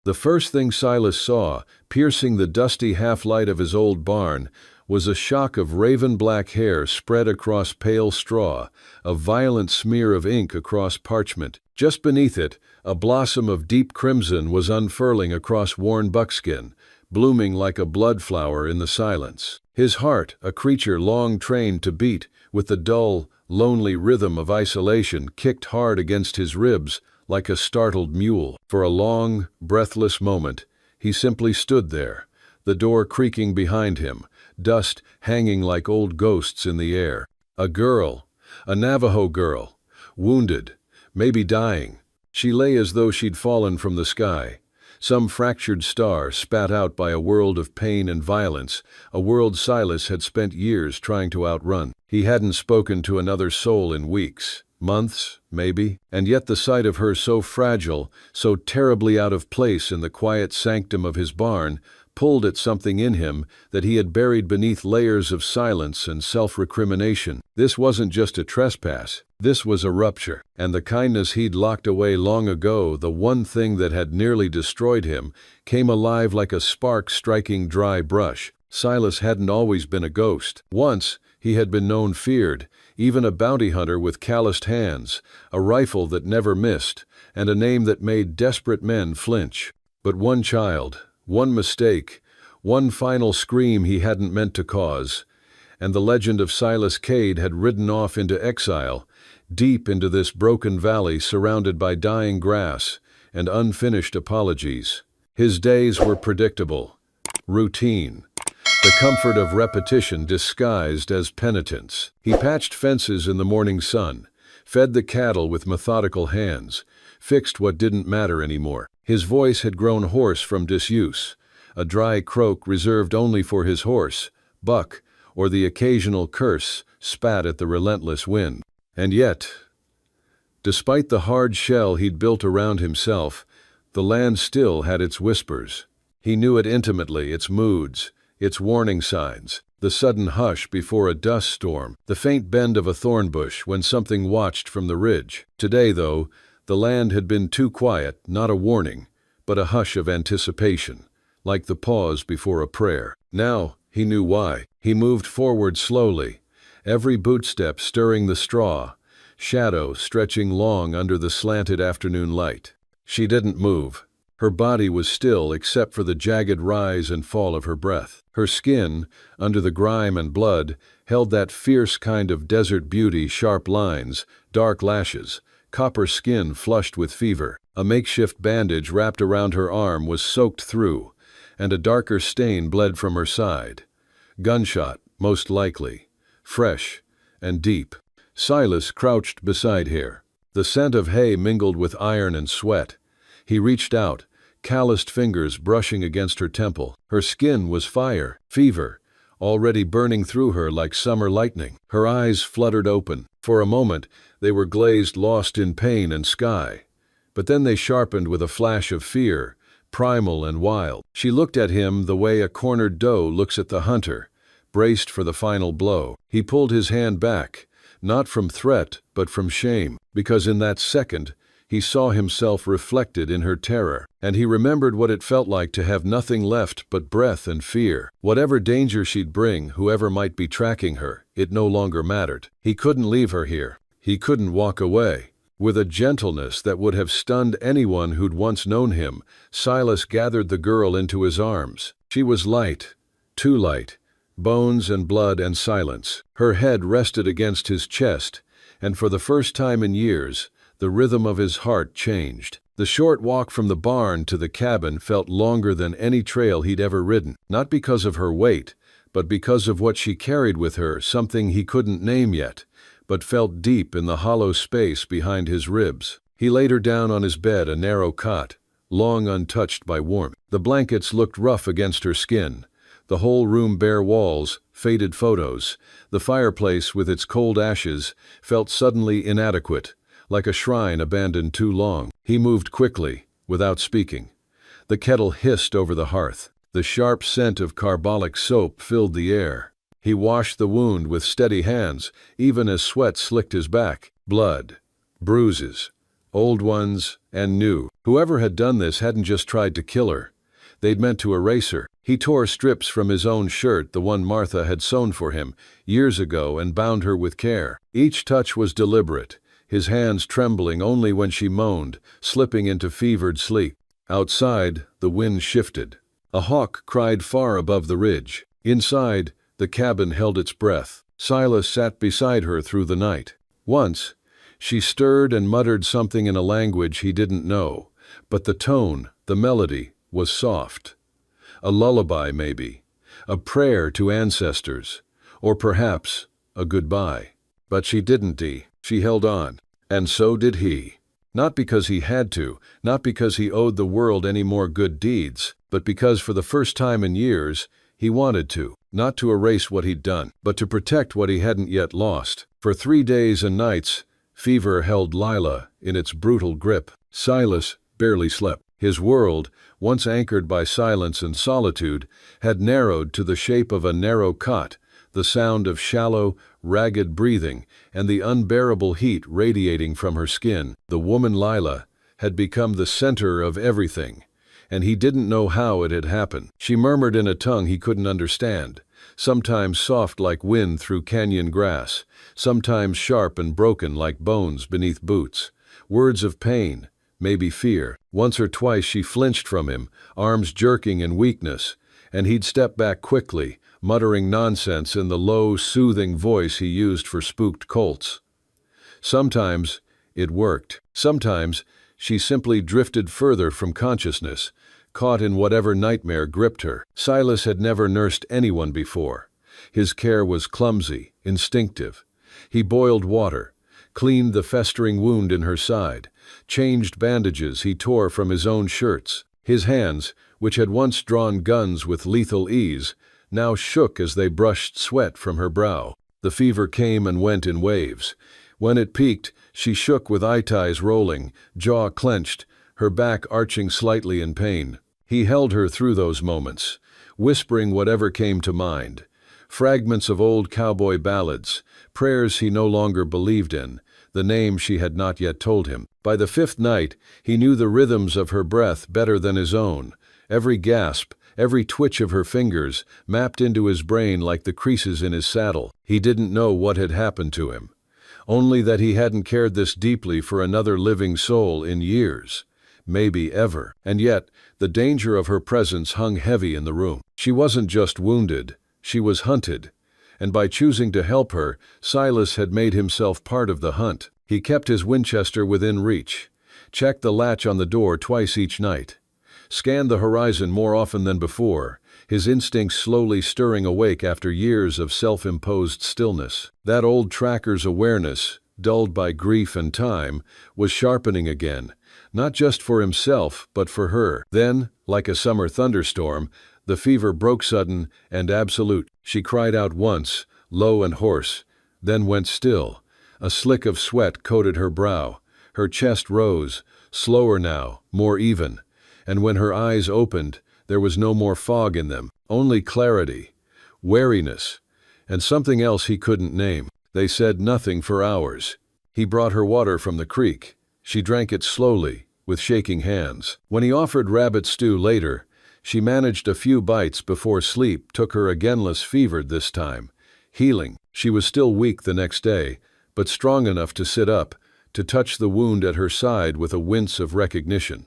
The first thing Silas saw, piercing the dusty half-light of his old barn, was a shock of raven-black hair spread across pale straw, a violent smear of ink across parchment. Just beneath it, a blossom of deep crimson was unfurling across worn buckskin, blooming like a blood flower in the silence. His heart, a creature long trained to beat with the dull, lonely rhythm of isolation, kicked hard against his ribs like a startled mule. For a long, breathless moment, he simply stood there, the door creaking behind him, dust hanging like old ghosts in the air. A girl, a Navajo girl, wounded, maybe dying. She lay as though she'd fallen from the sky, some fractured star spat out by a world of pain and violence, a world Silas had spent years trying to outrun. He hadn't spoken to another soul in weeks, months, maybe, and yet the sight of her so fragile, so terribly out of place in the quiet sanctum of his barn, pulled at something in him that he had buried beneath layers of silence and self-recrimination. This wasn't just a trespass, this was a rupture, and the kindness he'd locked away long ago, the one thing that had nearly destroyed him, came alive like a spark striking dry brush. Silas hadn't always been a ghost. Once, he had been known feared, even a bounty hunter with calloused hands, a rifle that never missed, and a name that made desperate men flinch. But one child, one mistake, one final scream he hadn't meant to cause, and the legend of Silas Cade had ridden off into exile, deep into this broken valley surrounded by dying grass and unfinished apologies. His days were predictable, routine, the comfort of repetition disguised as penitence. He patched fences in the morning sun, fed the cattle with methodical hands, fixed what didn't matter anymore. His voice had grown hoarse from disuse, a dry croak reserved only for his horse, Buck, or the occasional curse spat at the relentless wind. And yet, despite the hard shell he'd built around himself, the land still had its whispers. He knew it intimately, its moods, its warning signs, the sudden hush before a dust storm, the faint bend of a thorn bush when something watched from the ridge. Today, though, the land had been too quiet, not a warning, but a hush of anticipation, like the pause before a prayer. Now, he knew why. He moved forward slowly, every bootstep stirring the straw, shadow stretching long under the slanted afternoon light. She didn't move. Her body was still except for the jagged rise and fall of her breath. Her skin, under the grime and blood, held that fierce kind of desert beauty, sharp lines, dark lashes, copper skin flushed with fever. A makeshift bandage wrapped around her arm was soaked through, and a darker stain bled from her side. Gunshot, most likely, fresh and deep. Silas crouched beside her. The scent of hay mingled with iron and sweat. He reached out, calloused fingers brushing against her temple. Her skin was fire, fever, already burning through her like summer lightning. Her eyes fluttered open. For a moment, they were glazed, lost in pain and sky. But then they sharpened with a flash of fear, primal and wild. She looked at him the way a cornered doe looks at the hunter, braced for the final blow. He pulled his hand back, not from threat, but from shame, because in that second, he saw himself reflected in her terror, and he remembered what it felt like to have nothing left but breath and fear. Whatever danger she'd bring, whoever might be tracking her, it no longer mattered. He couldn't leave her here. He couldn't walk away. With a gentleness that would have stunned anyone who'd once known him, Silas gathered the girl into his arms. She was light, too light, bones and blood and silence. Her head rested against his chest, and for the first time in years, the rhythm of his heart changed. The short walk from the barn to the cabin felt longer than any trail he'd ever ridden, not because of her weight, but because of what she carried with her, something he couldn't name yet, but felt deep in the hollow space behind his ribs. He laid her down on his bed, a narrow cot, long untouched by warmth. The blankets looked rough against her skin, the whole room bare walls, faded photos. The fireplace with its cold ashes felt suddenly inadequate, like a shrine abandoned too long. He moved quickly, without speaking. The kettle hissed over the hearth. The sharp scent of carbolic soap filled the air. He washed the wound with steady hands, even as sweat slicked his back. Blood, bruises, old ones, and knew. Whoever had done this hadn't just tried to kill her. They'd meant to erase her. He tore strips from his own shirt, the one Martha had sewn for him years ago, and bound her with care. Each touch was deliberate, his hands trembling only when she moaned, slipping into fevered sleep. Outside, the wind shifted. A hawk cried far above the ridge. Inside, the cabin held its breath. Silas sat beside her through the night. Once, she stirred and muttered something in a language he didn't know, but the tone, the melody, was soft. A lullaby, maybe. A prayer to ancestors. Or perhaps a goodbye. But she didn't. She held on. And so did he. Not because he had to, not because he owed the world any more good deeds, but because for the first time in years, he wanted to. Not to erase what he'd done, but to protect what he hadn't yet lost. For 3 days and nights, fever held Lila in its brutal grip. Silas barely slept. His world, once anchored by silence and solitude, had narrowed to the shape of a narrow cot, the sound of shallow, ragged breathing, and the unbearable heat radiating from her skin. The woman Lila had become the center of everything, and he didn't know how it had happened. She murmured in a tongue he couldn't understand, sometimes soft like wind through canyon grass, sometimes sharp and broken like bones beneath boots. Words of pain, maybe fear. Once or twice she flinched from him, arms jerking in weakness, and he'd step back quickly, muttering nonsense in the low, soothing voice he used for spooked colts. Sometimes it worked. Sometimes she simply drifted further from consciousness, caught in whatever nightmare gripped her. Silas had never nursed anyone before. His care was clumsy, instinctive. He boiled water, cleaned the festering wound in her side, changed bandages he tore from his own shirts. His hands, which had once drawn guns with lethal ease, now shook as they brushed sweat from her brow. The fever came and went in waves. When it peaked, she shook with eyes rolling, jaw clenched, her back arching slightly in pain. He held her through those moments, whispering whatever came to mind. Fragments of old cowboy ballads, prayers he no longer believed in, the name she had not yet told him. By the 5th night, he knew the rhythms of her breath better than his own. Every gasp, every twitch of her fingers, mapped into his brain like the creases in his saddle. He didn't know what had happened to him, only that he hadn't cared this deeply for another living soul in years, maybe ever. And yet, the danger of her presence hung heavy in the room. She wasn't just wounded, she was hunted. And by choosing to help her, Silas had made himself part of the hunt. He kept his Winchester within reach, checked the latch on the door twice each night, scanned the horizon more often than before, his instincts slowly stirring awake after years of self-imposed stillness. That old tracker's awareness, dulled by grief and time, was sharpening again, not just for himself, but for her. Then, like a summer thunderstorm, the fever broke sudden and absolute. She cried out once, low and hoarse, then went still. A slick of sweat coated her brow. Her chest rose, slower now, more even. And when her eyes opened, there was no more fog in them, only clarity, wariness, and something else he couldn't name. They said nothing for hours. He brought her water from the creek. She drank it slowly, with shaking hands. When he offered rabbit stew later, she managed a few bites before sleep took her again, fevered this time. Healing. She was still weak the next day, but strong enough to sit up, to touch the wound at her side with a wince of recognition.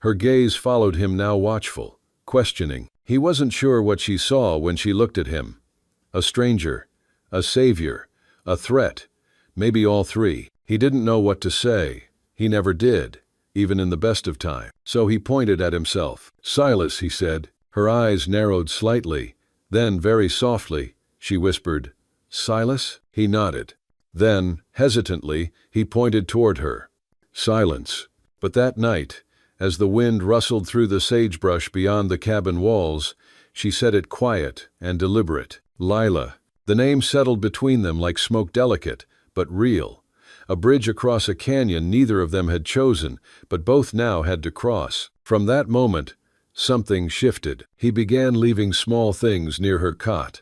Her gaze followed him now, watchful, questioning. He wasn't sure what she saw when she looked at him. A stranger, a savior, a threat, maybe all three. He didn't know what to say. He never did, even in the best of time. So he pointed at himself. "Silas," he said. Her eyes narrowed slightly. Then, very softly, she whispered, "Silas?" He nodded. Then, hesitantly, he pointed toward her. Silence. But that night, as the wind rustled through the sagebrush beyond the cabin walls, she said it quiet and deliberate. Lila. The name settled between them like smoke, delicate, but real. A bridge across a canyon neither of them had chosen, but both now had to cross. From that moment, something shifted. He began leaving small things near her cot.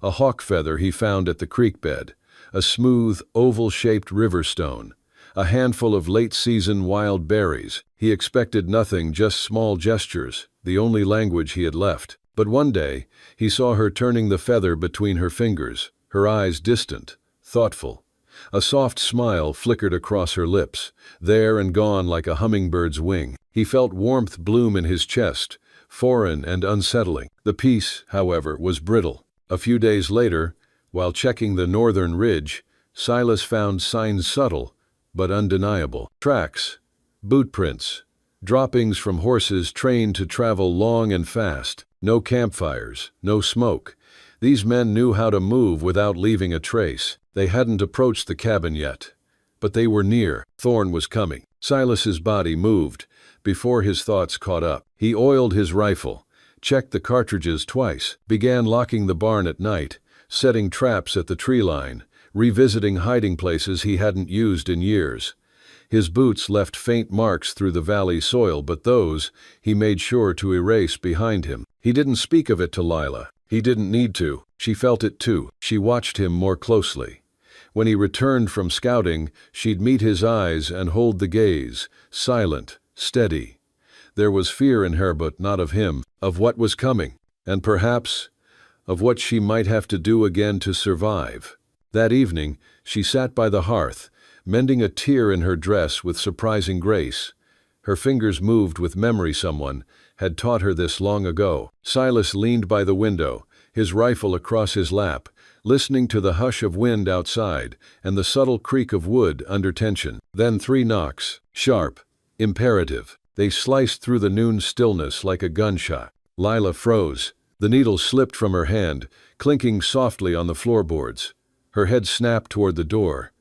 A hawk feather he found at the creek bed, a smooth, oval-shaped river stone, a handful of late-season wild berries. He expected nothing, just small gestures, the only language he had left. But one day, he saw her turning the feather between her fingers, her eyes distant, thoughtful. A soft smile flickered across her lips, there and gone like a hummingbird's wing. He felt warmth bloom in his chest, foreign and unsettling. The peace, however, was brittle. A few days later, while checking the northern ridge, Silas found signs subtle but undeniable. Tracks, boot prints, droppings from horses trained to travel long and fast. No campfires, no smoke. These men knew how to move without leaving a trace. They hadn't approached the cabin yet, but they were near. Thorn was coming. Silas's body moved before his thoughts caught up. He oiled his rifle, checked the cartridges twice, began locking the barn at night, setting traps at the tree line, revisiting hiding places he hadn't used in years. His boots left faint marks through the valley soil, but those he made sure to erase behind him. He didn't speak of it to Lila. He didn't need to. She felt it too. She watched him more closely. When he returned from scouting, she'd meet his eyes and hold the gaze, silent, steady. There was fear in her, but not of him, of what was coming, and perhaps of what she might have to do again to survive. That evening, she sat by the hearth, mending a tear in her dress with surprising grace. Her fingers moved with memory. Someone had taught her this long ago. Silas leaned by the window, his rifle across his lap, listening to the hush of wind outside and the subtle creak of wood under tension. Then 3 knocks, sharp, imperative. They sliced through the noon stillness like a gunshot. Lila froze. The needle slipped from her hand, clinking softly on the floorboards. Her head snapped toward the door.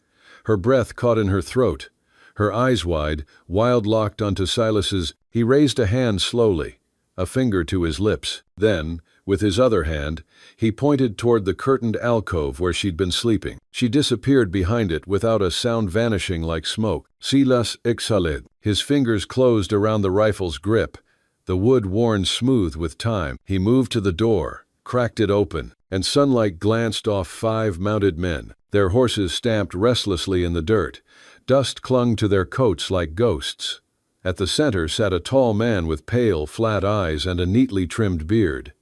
Her breath caught in her throat. Her eyes wide, wild-locked onto Silas's. He raised a hand slowly, a finger to his lips. Then, with his other hand, he pointed toward the curtained alcove where she'd been sleeping. She disappeared behind it without a sound, vanishing like smoke. Silas exhaled. His fingers closed around the rifle's grip, the wood worn smooth with time. He moved to the door, cracked it open, and sunlight glanced off 5 mounted men. Their horses stamped restlessly in the dirt. Dust clung to their coats like ghosts. At the center sat a tall man with pale, flat eyes and a neatly trimmed beard.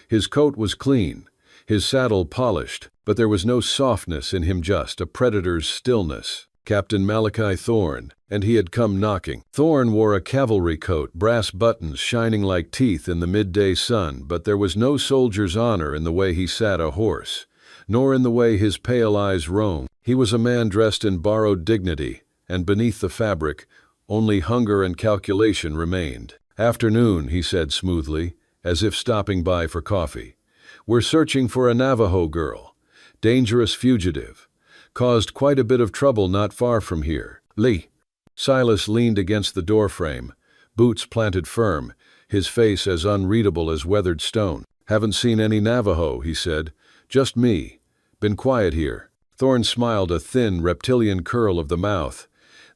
His coat was clean, his saddle polished, but there was no softness in him, just a predator's stillness. Captain Malachi Thorn, and he had come knocking. Thorn wore a cavalry coat, brass buttons shining like teeth in the midday sun, but there was no soldier's honor in the way he sat a horse, nor in the way his pale eyes roamed. He was a man dressed in borrowed dignity, and beneath the fabric, only hunger and calculation remained. "Afternoon," he said smoothly, as if stopping by for coffee. "We're searching for a Navajo girl. Dangerous fugitive. Caused quite a bit of trouble not far from here. Lee." Silas leaned against the doorframe, boots planted firm, his face as unreadable as weathered stone. "Haven't seen any Navajo," he said. "Just me. Been quiet here." Thorne smiled, a thin, reptilian curl of the mouth.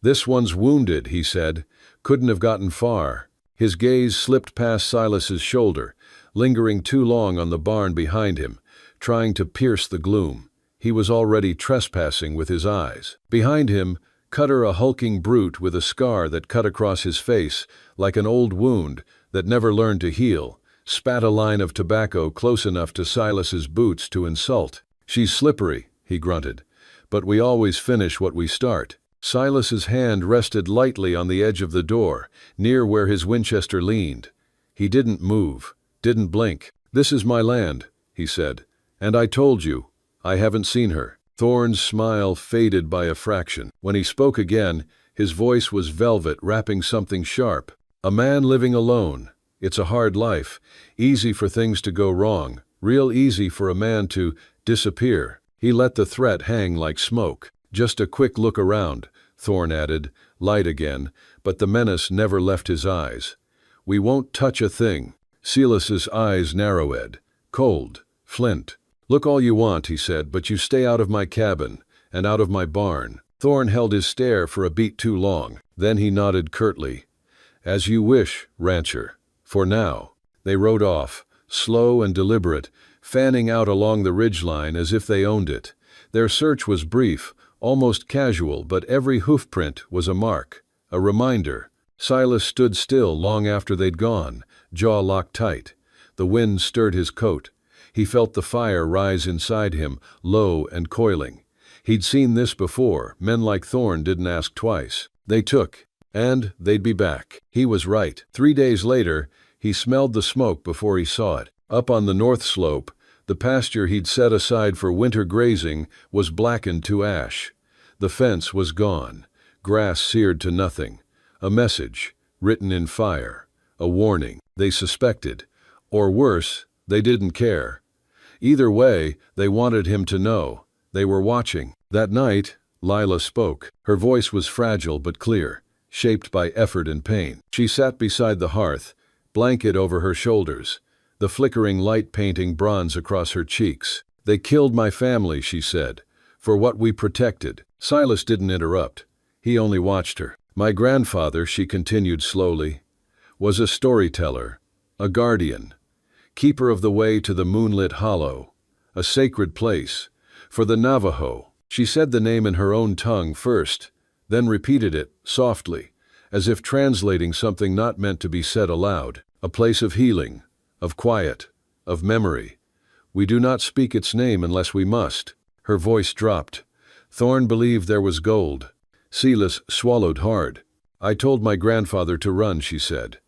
"This one's wounded," he said. "Couldn't have gotten far." His gaze slipped past Silas's shoulder, lingering too long on the barn behind him, trying to pierce the gloom. He was already trespassing with his eyes. Behind him, Cutter, a hulking brute with a scar that cut across his face like an old wound that never learned to heal, spat a line of tobacco close enough to Silas's boots to insult. "She's slippery," he grunted, "but we always finish what we start." Silas's hand rested lightly on the edge of the door, near where his Winchester leaned. He didn't move, didn't blink. "This is my land," he said, "and I told you, I haven't seen her." Thorne's smile faded by a fraction. When he spoke again, his voice was velvet, rapping something sharp. "A man living alone. It's a hard life. Easy for things to go wrong. Real easy for a man to disappear." He let the threat hang like smoke. "Just a quick look around," Thorne added, light again, but the menace never left his eyes. "We won't touch a thing." Silas's eyes narrowed. Cold. Flint. "Look all you want," he said, "but you stay out of my cabin, and out of my barn." Thorne held his stare for a beat too long. Then he nodded curtly. "As you wish, rancher. For now." They rode off, slow and deliberate, fanning out along the ridgeline as if they owned it. Their search was brief, almost casual, but every hoofprint was a mark, a reminder. Silas stood still long after they'd gone, jaw locked tight. The wind stirred his coat. He felt the fire rise inside him, low and coiling. He'd seen this before. Men like Thorne didn't ask twice. They took, and they'd be back. He was right. 3 days later, he smelled the smoke before he saw it. Up on the north slope, the pasture he'd set aside for winter grazing was blackened to ash. The fence was gone, grass seared to nothing. A message, written in fire. A warning. They suspected. Or worse, they didn't care. Either way, they wanted him to know. They were watching. That night, Lila spoke. Her voice was fragile but clear, shaped by effort and pain. She sat beside the hearth, blanket over her shoulders, the flickering light painting bronze across her cheeks. "They killed my family," she said, "for what we protected." Silas didn't interrupt. He only watched her. "My grandfather," she continued slowly, "was a storyteller, a guardian, keeper of the way to the moonlit hollow, a sacred place. For the Navajo." She said the name in her own tongue first, then repeated it, softly, as if translating something not meant to be said aloud. "A place of healing, of quiet, of memory. We do not speak its name unless we must." Her voice dropped. "Thorne believed there was gold." Silas swallowed hard. "I told my grandfather to run," she said.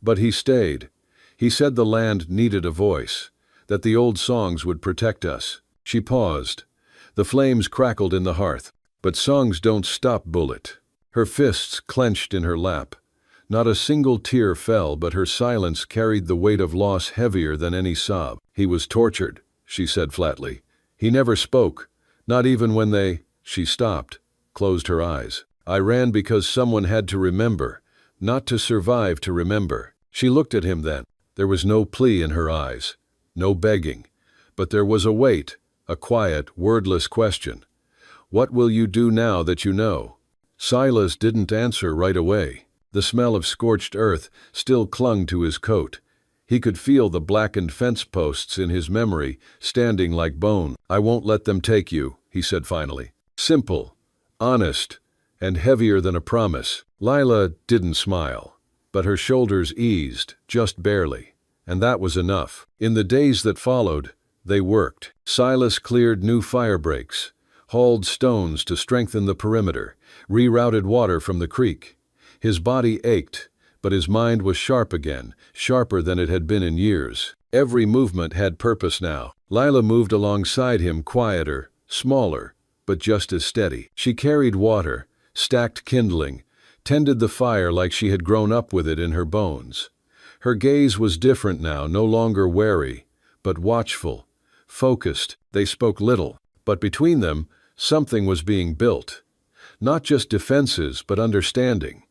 "But he stayed. He said the land needed a voice, that the old songs would protect us." She paused. The flames crackled in the hearth. "But songs don't stop, Bullet." Her fists clenched in her lap. Not a single tear fell, but her silence carried the weight of loss heavier than any sob. "He was tortured," she said flatly. "He never spoke, not even when they—" She stopped, closed her eyes. "I ran because someone had to remember, not to survive to remember." She looked at him then. There was no plea in her eyes, no begging, but there was a weight, a quiet, wordless question. "What will you do now that you know?" Silas didn't answer right away. The smell of scorched earth still clung to his coat. He could feel the blackened fence posts in his memory, standing like bone. "I won't let them take you," he said finally. Simple, honest, and heavier than a promise. Lila didn't smile, but her shoulders eased, just barely, and that was enough. In the days that followed, they worked. Silas cleared new fire breaks, hauled stones to strengthen the perimeter, rerouted water from the creek. His body ached, but his mind was sharp again, sharper than it had been in years. Every movement had purpose now. Lila moved alongside him, quieter, smaller, but just as steady. She carried water, stacked kindling, tended the fire like she had grown up with it in her bones. Her gaze was different now, no longer wary, but watchful, focused. They spoke little, but between them, something was being built. Not just defenses, but understanding.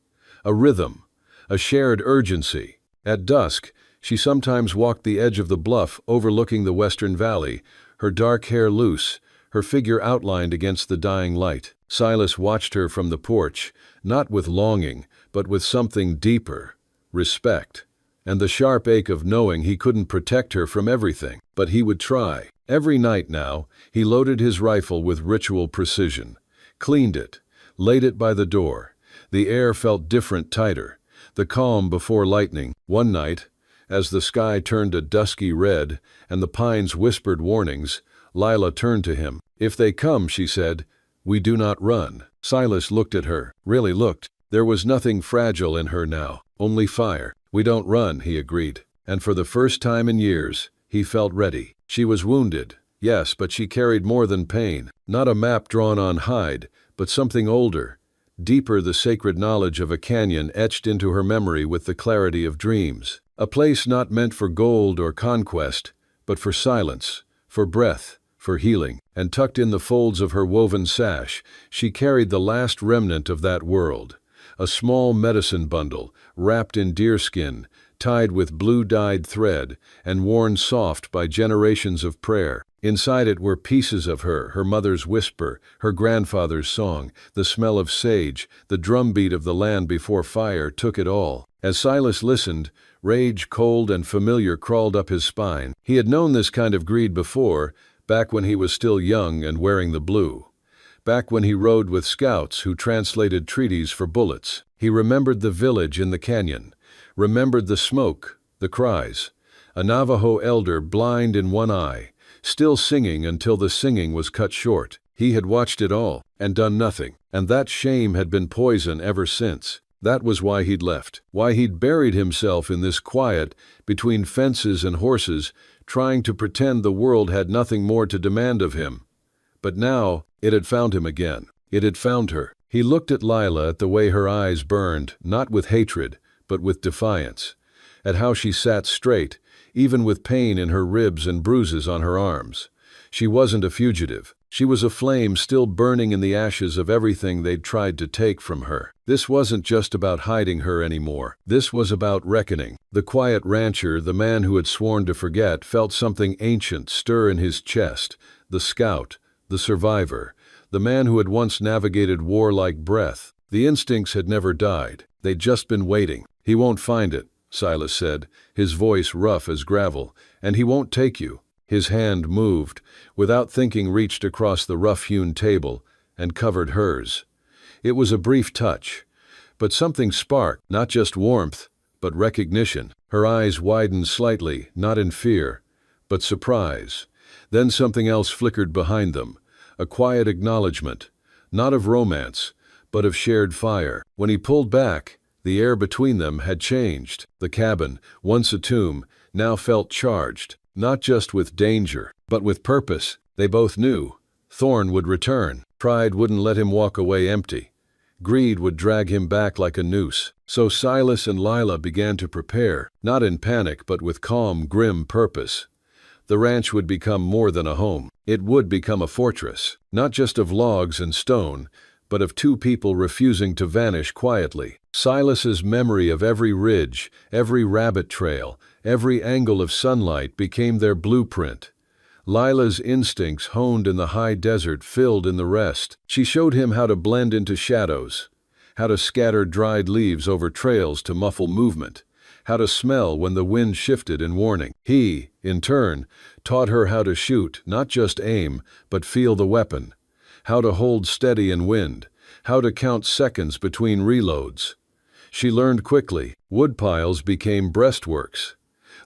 A rhythm, a shared urgency. At dusk, she sometimes walked the edge of the bluff overlooking the western valley, her dark hair loose, her figure outlined against the dying light. Silas watched her from the porch, not with longing, but with something deeper, respect, and the sharp ache of knowing he couldn't protect her from everything, but he would try. Every night now, he loaded his rifle with ritual precision, cleaned it, laid it by the door. The air felt different, tighter, the calm before lightning. One night, as the sky turned a dusky red and the pines whispered warnings, Lila turned to him. "If they come," she said, "we do not run." Silas looked at her, really looked. There was nothing fragile in her now, only fire. "We don't run," he agreed. And for the first time in years, he felt ready. She was wounded, yes, but she carried more than pain. Not a map drawn on hide, but something older, deeper, the sacred knowledge of a canyon etched into her memory with the clarity of dreams. A place not meant for gold or conquest, but for silence, for breath, for healing. And tucked in the folds of her woven sash, she carried the last remnant of that world. A small medicine bundle, wrapped in deerskin, tied with blue-dyed thread, and worn soft by generations of prayer. Inside it were pieces of her, her mother's whisper, her grandfather's song, the smell of sage, the drumbeat of the land before fire took it all. As Silas listened, rage, cold and familiar, crawled up his spine. He had known this kind of greed before, back when he was still young and wearing the blue. back when he rode with scouts who translated treaties for bullets. He remembered the village in the canyon, remembered the smoke, the cries. A Navajo elder blind in one eye, still singing until the singing was cut short. He had watched it all, and done nothing, and that shame had been poison ever since. That was why he'd left, why he'd buried himself in this quiet, between fences and horses, trying to pretend the world had nothing more to demand of him. But now, it had found him again. It had found her. He looked at Lila, at the way her eyes burned, not with hatred, but with defiance, at how she sat straight, even with pain in her ribs and bruises on her arms. She wasn't a fugitive. She was a flame still burning in the ashes of everything they'd tried to take from her. This wasn't just about hiding her anymore. This was about reckoning. The quiet rancher, the man who had sworn to forget, felt something ancient stir in his chest. The scout, the survivor, the man who had once navigated war like breath. The instincts had never died. They'd just been waiting. "He won't find it," Silas said, his voice rough as gravel, "and he won't take you." His hand moved, without thinking reached across the rough-hewn table, and covered hers. It was a brief touch, but something sparked, not just warmth, but recognition. Her eyes widened slightly, not in fear, but surprise. Then something else flickered behind them, a quiet acknowledgement, not of romance, but of shared fire. When he pulled back, the air between them had changed. The cabin, once a tomb, now felt charged, not just with danger, but with purpose. They both knew Thorn would return. Pride wouldn't let him walk away empty. Greed would drag him back like a noose. So Silas and Lila began to prepare, not in panic but with calm, grim purpose. The ranch would become more than a home. It would become a fortress, not just of logs and stone, but of two people refusing to vanish quietly. Silas's memory of every ridge, every rabbit trail, every angle of sunlight became their blueprint. Lila's instincts honed in the high desert filled in the rest. She showed him how to blend into shadows, how to scatter dried leaves over trails to muffle movement, how to smell when the wind shifted in warning. He, in turn, taught her how to shoot, not just aim, but feel the weapon, how to hold steady in wind, how to count seconds between reloads. She learned quickly. Woodpiles became breastworks.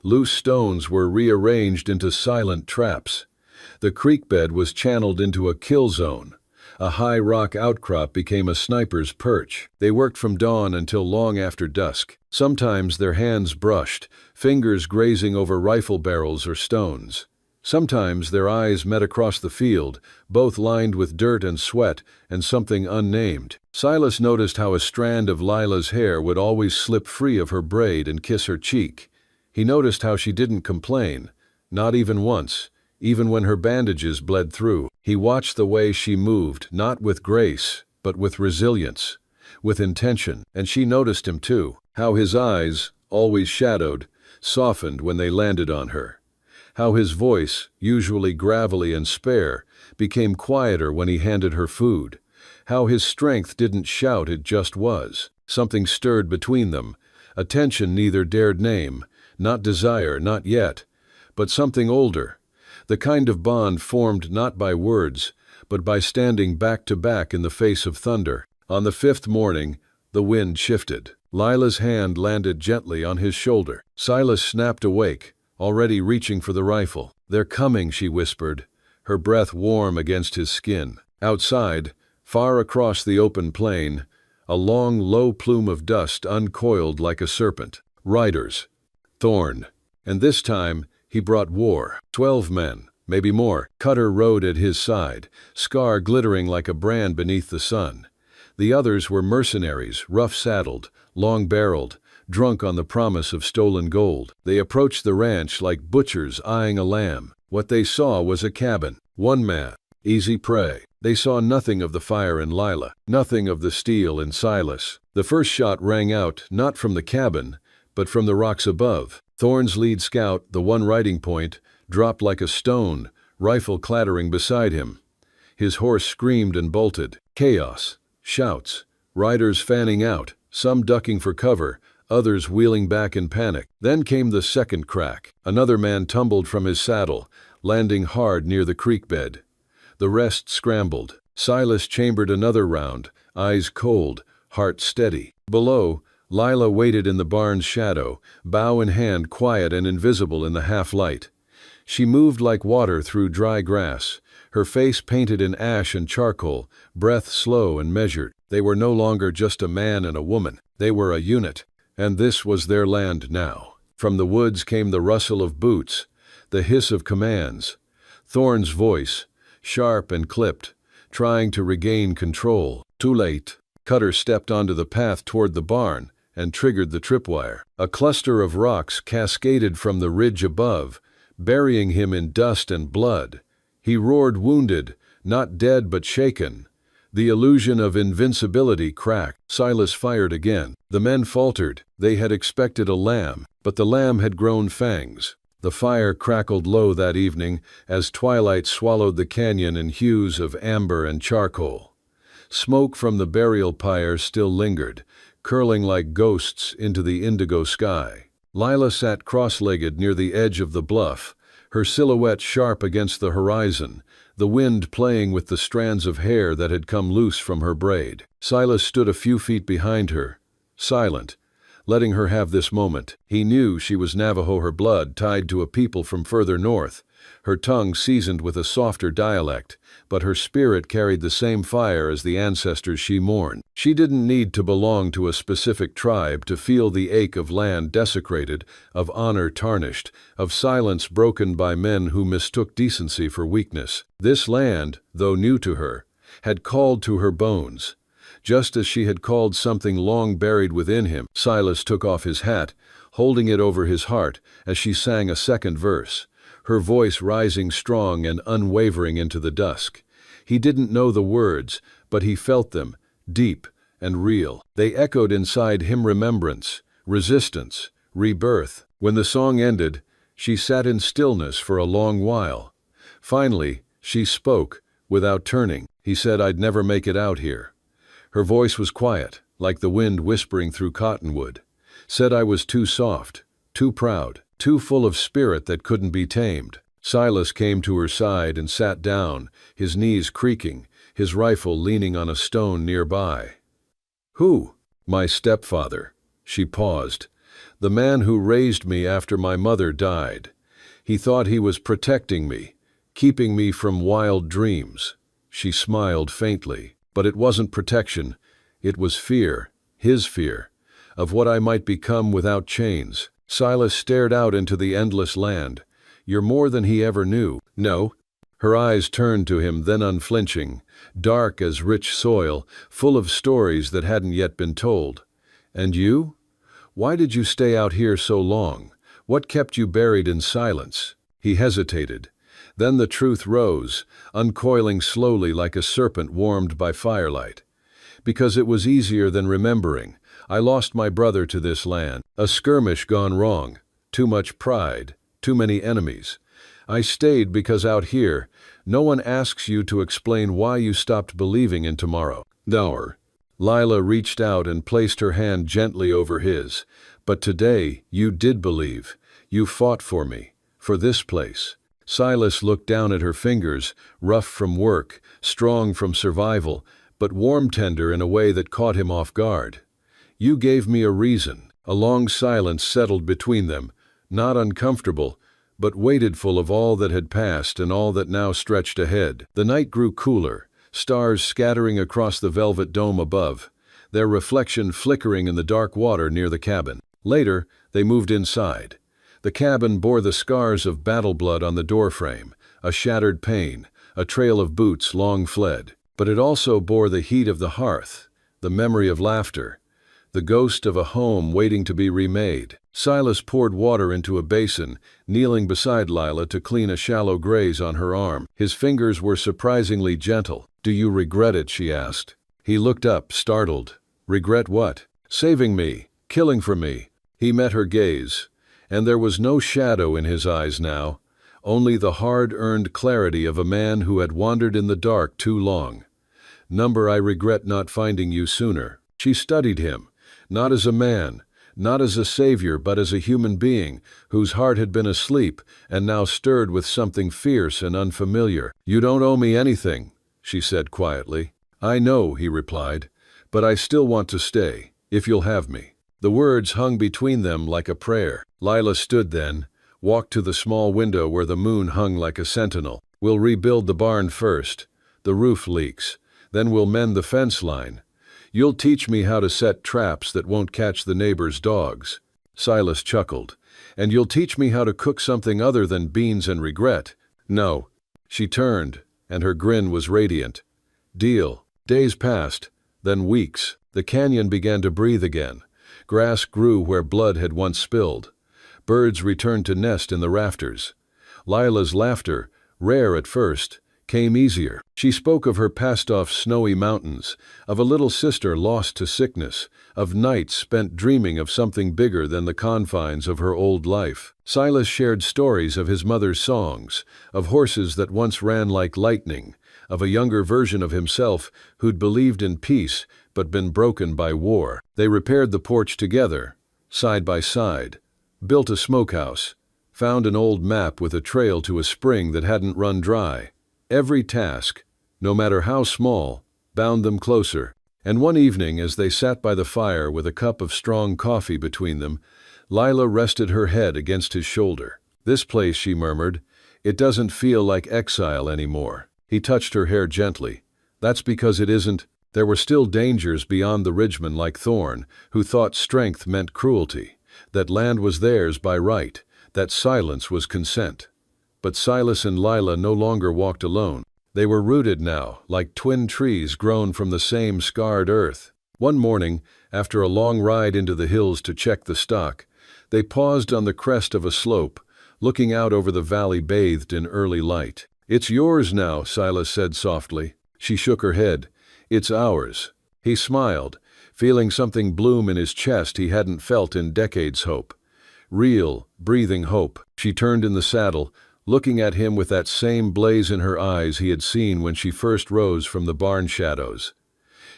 Loose stones were rearranged into silent traps. The creek bed was channeled into a kill zone. A high rock outcrop became a sniper's perch. They worked from dawn until long after dusk. Sometimes their hands brushed, fingers grazing over rifle barrels or stones. Sometimes their eyes met across the field, both lined with dirt and sweat and something unnamed. Silas noticed how a strand of Lila's hair would always slip free of her braid and kiss her cheek. He noticed how she didn't complain, not even once, even when her bandages bled through. He watched the way she moved, not with grace, but with resilience, with intention, and she noticed him too, how his eyes, always shadowed, softened when they landed on her. How his voice, usually gravelly and spare, became quieter when he handed her food. How his strength didn't shout, it just was. Something stirred between them, a tension neither dared name, not desire, not yet, but something older, the kind of bond formed not by words, but by standing back to back in the face of thunder. On the fifth morning, the wind shifted. Lila's hand landed gently on his shoulder. Silas snapped awake, already reaching for the rifle. "They're coming," she whispered, her breath warm against his skin. Outside, far across the open plain, a long, low plume of dust uncoiled like a serpent. Riders. Thorn. And this time, he brought war. 12 men, maybe more. Cutter rode at his side, scar glittering like a brand beneath the sun. The others were mercenaries, rough-saddled, long-barreled, drunk on the promise of stolen gold. They approached the ranch like butchers eyeing a lamb. What they saw was a cabin, one man, easy prey. They saw nothing of the fire in Lila, nothing of the steel in Silas. The first shot rang out, not from the cabin, but from the rocks above. Thorn's lead scout, the one riding point, dropped like a stone, rifle clattering beside him. His horse screamed and bolted. Chaos, shouts, riders fanning out, some ducking for cover, others wheeling back in panic. Then came the second crack. Another man tumbled from his saddle, landing hard near the creek bed. The rest scrambled. Silas chambered another round, eyes cold, heart steady. Below, Lila waited in the barn's shadow, bow in hand, quiet and invisible in the half-light. She moved like water through dry grass, her face painted in ash and charcoal, breath slow and measured. They were no longer just a man and a woman. They were a unit, and this was their land now. From the woods came the rustle of boots, the hiss of commands. Thorne's voice, sharp and clipped, trying to regain control. Too late. Cutter stepped onto the path toward the barn and triggered the tripwire. A cluster of rocks cascaded from the ridge above, burying him in dust and blood. He roared, wounded, not dead but shaken. The illusion of invincibility cracked. Silas fired again. The men faltered. They had expected a lamb, but the lamb had grown fangs. The fire crackled low that evening as twilight swallowed the canyon in hues of amber and charcoal. Smoke from the burial pyre still lingered, curling like ghosts into the indigo sky. Lila sat cross-legged near the edge of the bluff, her silhouette sharp against the horizon, the wind playing with the strands of hair that had come loose from her braid. Silas stood a few feet behind her, silent, letting her have this moment. He knew she was Navajo, her blood tied to a people from further north, her tongue seasoned with a softer dialect, but her spirit carried the same fire as the ancestors she mourned. She didn't need to belong to a specific tribe to feel the ache of land desecrated, of honor tarnished, of silence broken by men who mistook decency for weakness. This land, though new to her, had called to her bones, just as she had called something long buried within him. Silas took off his hat, holding it over his heart as she sang a second verse, her voice rising strong and unwavering into the dusk. He didn't know the words, but he felt them, deep and real. They echoed inside him, remembrance, resistance, rebirth. When the song ended, she sat in stillness for a long while. Finally, she spoke, without turning. He said, "I'd never make it out here." Her voice was quiet, like the wind whispering through cottonwood. Said I was too soft, too proud, too full of spirit that couldn't be tamed. Silas came to her side and sat down, his knees creaking, his rifle leaning on a stone nearby. "Who?" "My stepfather." She paused. "The man who raised me after my mother died. He thought he was protecting me, keeping me from wild dreams." She smiled faintly. "But it wasn't protection. It was fear, his fear, of what I might become without chains." Silas stared out into the endless land. "You're more than he ever knew." "No." Her eyes turned to him, then unflinching, dark as rich soil, full of stories that hadn't yet been told. "And you? Why did you stay out here so long? What kept you buried in silence?" He hesitated. Then the truth rose, uncoiling slowly like a serpent warmed by firelight. "Because it was easier than remembering. I lost my brother to this land. A skirmish gone wrong. Too much pride. Too many enemies. I stayed because out here, no one asks you to explain why you stopped believing in tomorrow." "No." Lila reached out and placed her hand gently over his. "But today, you did believe. You fought for me. For this place." Silas looked down at her fingers, rough from work, strong from survival, but warm tender in a way that caught him off guard. "You gave me a reason." A long silence settled between them, not uncomfortable, but weighted full of all that had passed and all that now stretched ahead. The night grew cooler, stars scattering across the velvet dome above, their reflection flickering in the dark water near the cabin. Later, they moved inside. The cabin bore the scars of battle blood on the doorframe, a shattered pane, a trail of boots long fled. But it also bore the heat of the hearth, the memory of laughter, the ghost of a home waiting to be remade. Silas poured water into a basin, kneeling beside Lila to clean a shallow graze on her arm. His fingers were surprisingly gentle. "Do you regret it?" she asked. He looked up, startled. "Regret what?" "Saving me, killing for me." He met her gaze, and there was no shadow in his eyes now, only the hard-earned clarity of a man who had wandered in the dark too long. "I regret not finding you sooner." She studied him, not as a man, not as a savior, but as a human being whose heart had been asleep and now stirred with something fierce and unfamiliar. "You don't owe me anything," she said quietly. I know, he replied, but I still want to stay, if you'll have me. The words hung between them like a prayer. Lila stood then, walked to the small window where the moon hung like a sentinel. We'll rebuild the barn first. The roof leaks. Then we'll mend the fence line. You'll teach me how to set traps that won't catch the neighbors' dogs. Silas chuckled. And you'll teach me how to cook something other than beans and regret. No. She turned, and her grin was radiant. Deal. Days passed, then weeks. The canyon began to breathe again. Grass grew where blood had once spilled. Birds returned to nest in the rafters. Lila's laughter, rare at first, came easier. She spoke of her passed-off snowy mountains, of a little sister lost to sickness, of nights spent dreaming of something bigger than the confines of her old life. Silas shared stories of his mother's songs, of horses that once ran like lightning, of a younger version of himself who'd believed in peace but been broken by war. They repaired the porch together, side by side, built a smokehouse, found an old map with a trail to a spring that hadn't run dry. Every task, no matter how small, bound them closer. And one evening, as they sat by the fire with a cup of strong coffee between them, Lila rested her head against his shoulder. This place, she murmured, it doesn't feel like exile anymore. He touched her hair gently. That's because it isn't. There were still dangers beyond the ridgemen like Thorne, who thought strength meant cruelty, that land was theirs by right, that silence was consent. But Silas and Lila no longer walked alone. They were rooted now, like twin trees grown from the same scarred earth. One morning, after a long ride into the hills to check the stock, they paused on the crest of a slope, looking out over the valley bathed in early light. It's yours now, Silas said softly. She shook her head. It's ours. He smiled, feeling something bloom in his chest he hadn't felt in decades. Hope. Real, breathing hope. She turned in the saddle, looking at him with that same blaze in her eyes he had seen when she first rose from the barn shadows.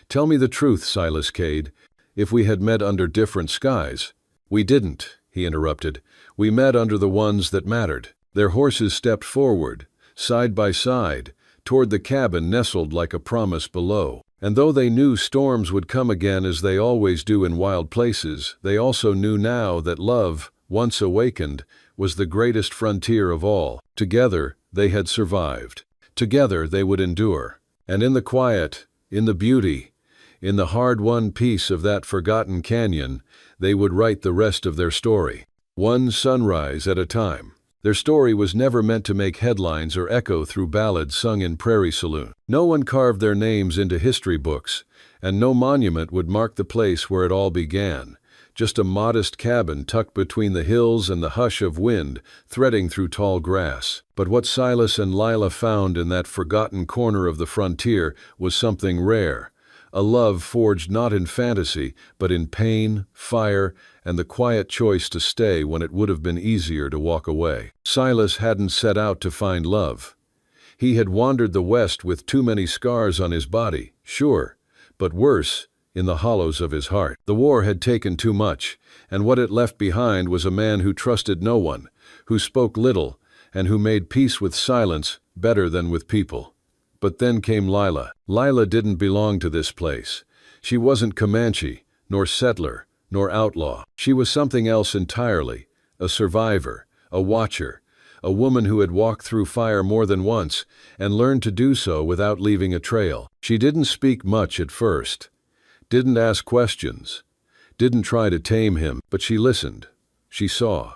Tell me the truth, Silas Cade. If we had met under different skies. We didn't, he interrupted. We met under the ones that mattered. Their horses stepped forward, side by side, toward the cabin nestled like a promise below. And though they knew storms would come again as they always do in wild places, they also knew now that love, once awakened, was the greatest frontier of all. Together, they had survived. Together, they would endure. And in the quiet, in the beauty, in the hard-won peace of that forgotten canyon, they would write the rest of their story. One sunrise at a time. Their story was never meant to make headlines or echo through ballads sung in prairie saloon. No one carved their names into history books, and no monument would mark the place where it all began. Just a modest cabin tucked between the hills and the hush of wind threading through tall grass. But what Silas and Lila found in that forgotten corner of the frontier was something rare. A love forged not in fantasy, but in pain, fire, and the quiet choice to stay when it would have been easier to walk away. Silas hadn't set out to find love. He had wandered the West with too many scars on his body, sure, but worse, in the hollows of his heart. The war had taken too much, and what it left behind was a man who trusted no one, who spoke little, and who made peace with silence better than with people. But then came Lila. Lila didn't belong to this place. She wasn't Comanche, nor settler, nor outlaw. She was something else entirely, a survivor, a watcher, a woman who had walked through fire more than once and learned to do so without leaving a trail. She didn't speak much at first, didn't ask questions, didn't try to tame him, but she listened, she saw.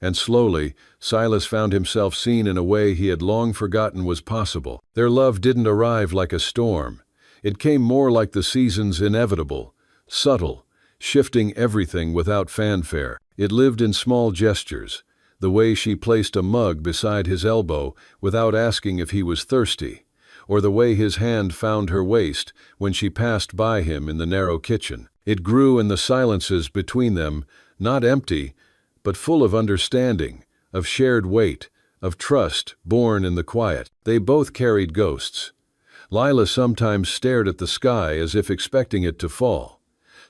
And slowly, Silas found himself seen in a way he had long forgotten was possible. Their love didn't arrive like a storm. It came more like the seasons inevitable, subtle, shifting everything without fanfare. It lived in small gestures, the way she placed a mug beside his elbow without asking if he was thirsty, or the way his hand found her waist when she passed by him in the narrow kitchen. It grew in the silences between them, not empty, but full of understanding, of shared weight, of trust born in the quiet. They both carried ghosts. Lila sometimes stared at the sky as if expecting it to fall.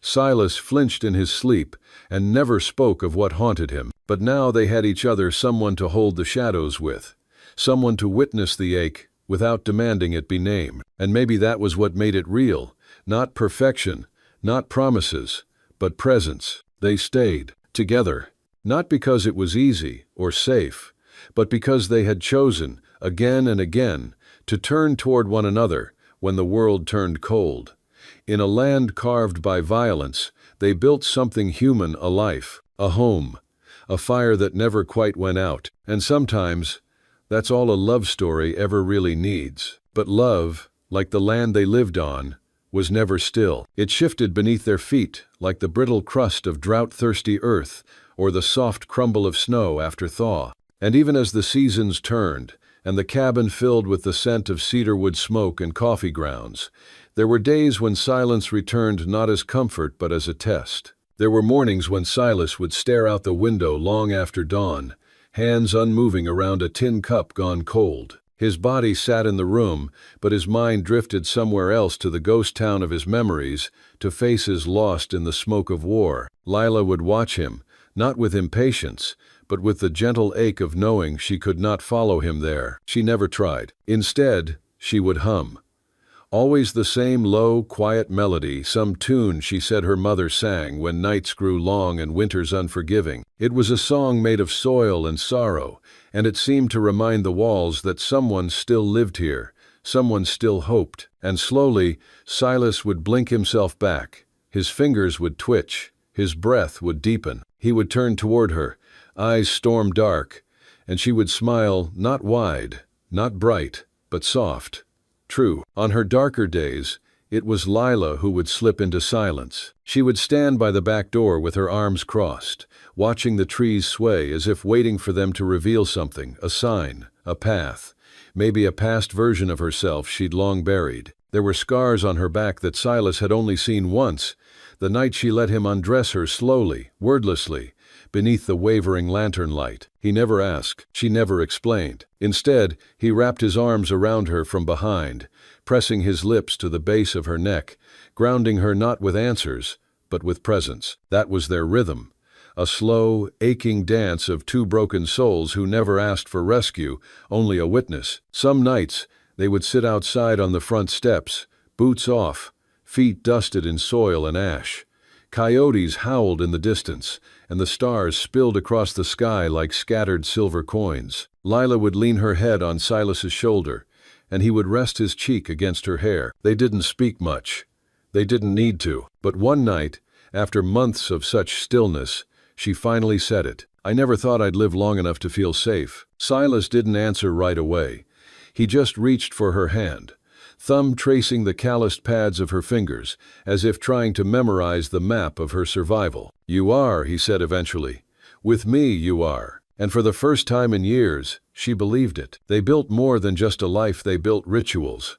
Silas flinched in his sleep and never spoke of what haunted him. But now they had each other, someone to hold the shadows with, someone to witness the ache, without demanding it be named. And maybe that was what made it real. Not perfection, not promises, but presence. They stayed together, not because it was easy or safe, but because they had chosen, again and again, to turn toward one another when the world turned cold. In a land carved by violence, they built something human, a life, a home, a fire that never quite went out. And sometimes, that's all a love story ever really needs. But love, like the land they lived on, was never still. It shifted beneath their feet like the brittle crust of drought-thirsty earth or the soft crumble of snow after thaw. And even as the seasons turned, and the cabin filled with the scent of cedarwood smoke and coffee grounds, there were days when silence returned not as comfort but as a test. There were mornings when Silas would stare out the window long after dawn, hands unmoving around a tin cup gone cold. His body sat in the room, but his mind drifted somewhere else to the ghost town of his memories, to faces lost in the smoke of war. Lila would watch him, not with impatience, but with the gentle ache of knowing she could not follow him there. She never tried. Instead, she would hum. Always the same low, quiet melody, some tune she said her mother sang when nights grew long and winters unforgiving. It was a song made of soil and sorrow, and it seemed to remind the walls that someone still lived here, someone still hoped. And slowly, Silas would blink himself back. His fingers would twitch, his breath would deepen. He would turn toward her, eyes storm dark, and she would smile, not wide, not bright, but soft. True, on her darker days, it was Lila who would slip into silence. She would stand by the back door with her arms crossed, watching the trees sway as if waiting for them to reveal something, a sign, a path, maybe a past version of herself she'd long buried. There were scars on her back that Silas had only seen once, the night she let him undress her slowly, wordlessly, beneath the wavering lantern light. He never asked, she never explained. Instead, he wrapped his arms around her from behind, pressing his lips to the base of her neck, grounding her not with answers, but with presence. That was their rhythm, a slow, aching dance of two broken souls who never asked for rescue, only a witness. Some nights, they would sit outside on the front steps, boots off, feet dusted in soil and ash. Coyotes howled in the distance, and the stars spilled across the sky like scattered silver coins. Lila would lean her head on Silas's shoulder, and he would rest his cheek against her hair. They didn't speak much. They didn't need to. But one night, after months of such stillness, she finally said it. "I never thought I'd live long enough to feel safe." Silas didn't answer right away. He just reached for her hand, thumb tracing the calloused pads of her fingers, as if trying to memorize the map of her survival. "You are," he said eventually. "With me, you are." And for the first time in years, she believed it. They built more than just a life, they built rituals.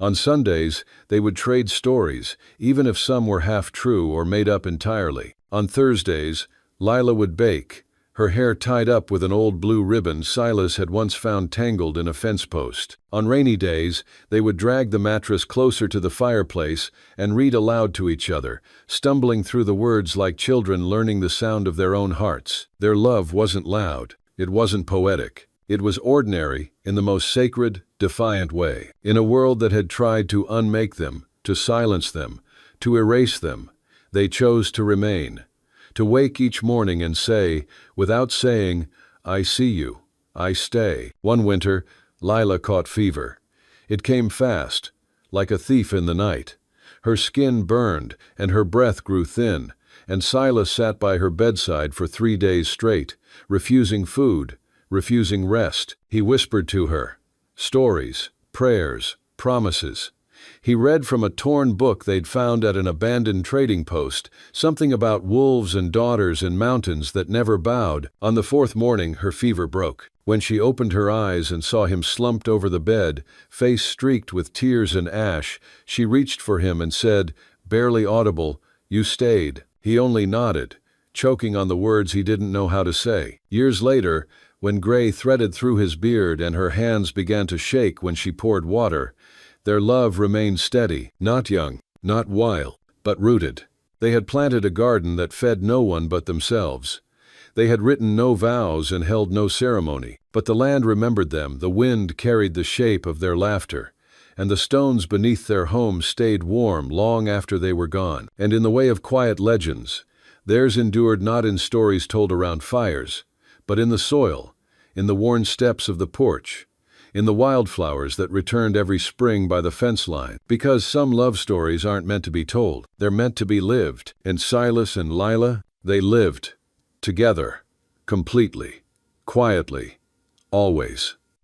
On Sundays, they would trade stories, even if some were half true or made up entirely. On Thursdays, Lila would bake, her hair tied up with an old blue ribbon Silas had once found tangled in a fence post. On rainy days, they would drag the mattress closer to the fireplace and read aloud to each other, stumbling through the words like children learning the sound of their own hearts. Their love wasn't loud. It wasn't poetic. It was ordinary in the most sacred, defiant way. In a world that had tried to unmake them, to silence them, to erase them, they chose to remain. To wake each morning and say, without saying, "I see you, I stay." One winter, Lila caught fever. It came fast, like a thief in the night. Her skin burned, and her breath grew thin, and Silas sat by her bedside for 3 days straight, refusing food, refusing rest. He whispered to her stories, prayers, promises. He read from a torn book they'd found at an abandoned trading post, something about wolves and daughters in mountains that never bowed. On the 4th morning, her fever broke. When she opened her eyes and saw him slumped over the bed, face streaked with tears and ash, she reached for him and said, barely audible, "You stayed." He only nodded, choking on the words he didn't know how to say. Years later, when gray threaded through his beard and her hands began to shake when she poured water, their love remained steady, not young, not wild, but rooted. They had planted a garden that fed no one but themselves. They had written no vows and held no ceremony, but the land remembered them, the wind carried the shape of their laughter, and the stones beneath their home stayed warm long after they were gone. And in the way of quiet legends, theirs endured not in stories told around fires, but in the soil, in the worn steps of the porch, in the wildflowers that returned every spring by the fence line. Because some love stories aren't meant to be told, they're meant to be lived. And Silas and Lila, they lived. Together. Completely. Quietly. Always.